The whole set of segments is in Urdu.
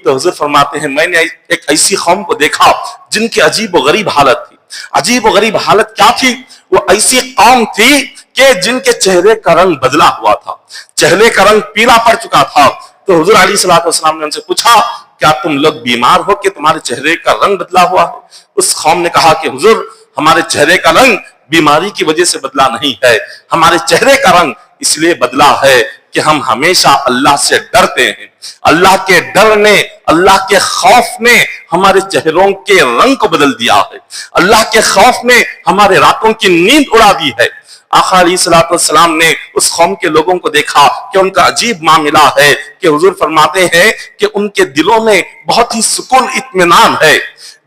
تو حضور فرماتے ہیں میں نے ایک ایسی قوم کو دیکھا جن کی عجیب و غریب حالت تھی. عجیب و غریب حالت کیا تھی؟ وہ ایسی قوم تھی کہ جن کے چہرے کا رنگ بدلا ہوا تھا, چہرے کا رنگ پیلا پڑ چکا تھا. تو حضور علیہ الصلوۃ والسلام نے ان سے پوچھا کیا تم لوگ بیمار ہو کہ تمہارے چہرے کا رنگ بدلا ہوا ہے؟ اس قوم نے کہا کہ حضور ہمارے چہرے کا رنگ بیماری کی وجہ سے بدلا نہیں ہے, ہمارے چہرے کا رنگ اس لیے بدلا ہے کہ ہم ہمیشہ اللہ سے ڈرتے ہیں. اللہ کے ڈر نے, اللہ کے خوف نے ہمارے چہروں کے رنگ کو بدل دیا ہے. اللہ کے خوف نے ہمارے راتوں کی نیند اڑا دی ہے. آقا علیہ الصلوۃ والسلام نے اس قوم کے لوگوں کو دیکھا کہ ان کا عجیب معاملہ ہے کہ حضور فرماتے ہیں کہ ان کے دلوں میں بہت ہی سکون اطمینان ہے.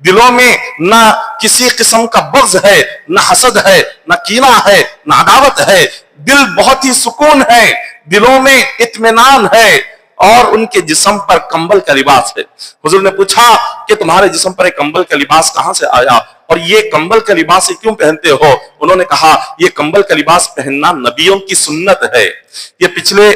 دلوں میں نہ کسی قسم کا بغض ہے, نہ حسد ہے, نہ کینہ ہے, نہ عداوت ہے. دل بہت ہی سکون ہے, دلوں میں اطمینان ہے, اور ان کے جسم پر کمبل کا لباس ہے. حضور نے پوچھا کہ تمہارے جسم پر ایک کمبل کا لباس کہاں سے آیا اور یہ کمبل کا لباس کیوں پہنتے ہو؟ انہوں نے کہا یہ کمبل کا لباس پہننا نبیوں کی سنت ہے. یہ پچھلے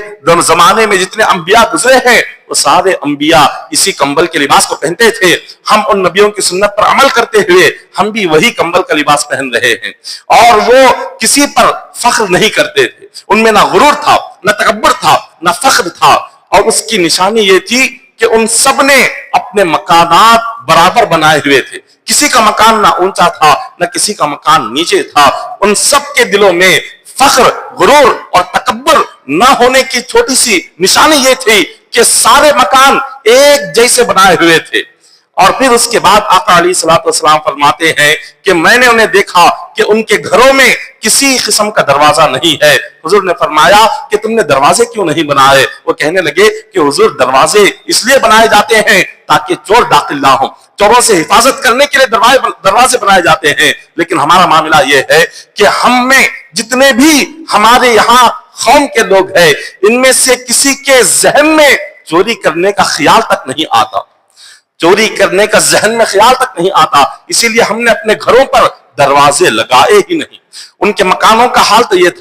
زمانے میں جتنے انبیاء گزرے ہیں وہ سارے انبیاء اسی کمبل کے لباس کو پہنتے تھے. ہم ان نبیوں کی سنت پر عمل کرتے ہوئے ہم بھی وہی کمبل کا لباس پہن رہے ہیں. اور وہ کسی پر فخر نہیں کرتے تھے, ان میں نہ غرور تھا, نہ تکبر تھا, نہ فخر تھا. اور اس کی نشانی یہ تھی کہ ان سب نے اپنے مکانات برابر بنائے ہوئے تھے. کسی کا مکان نہ اونچا تھا نہ کسی کا مکان نیچے تھا. ان سب کے دلوں میں فخر, غرور اور تکبر نہ ہونے کی چھوٹی سی نشانی یہ تھی کہ سارے مکان ایک جیسے بنائے ہوئے تھے. اور پھر اس کے بعد آقا علیہ الصلوۃ والسلام فرماتے ہیں کہ میں نے انہیں دیکھا کہ ان کے گھروں میں کسی قسم کا دروازہ نہیں ہے. حضور نے فرمایا کہ تم نے دروازے کیوں نہیں بنائے؟ وہ کہنے لگے کہ حضور دروازے اس لیے بنائے جاتے ہیں تاکہ چور داخل نہ ہو, چوروں سے حفاظت کرنے کے لیے دروازے بنائے جاتے ہیں. لیکن ہمارا معاملہ یہ ہے کہ ہم میں جتنے بھی ہمارے یہاں قوم کے لوگ ہیں ان میں سے کسی کے ذہن میں چوری کرنے کا خیال تک نہیں آتا, چوری کرنے کا ذہن میں خیال تک نہیں آتا. اسی لیے ہم نے اپنے گھروں پر دروازے لگائے ہی نہیں. ان کے مکانوں کا حال تو یہ تھا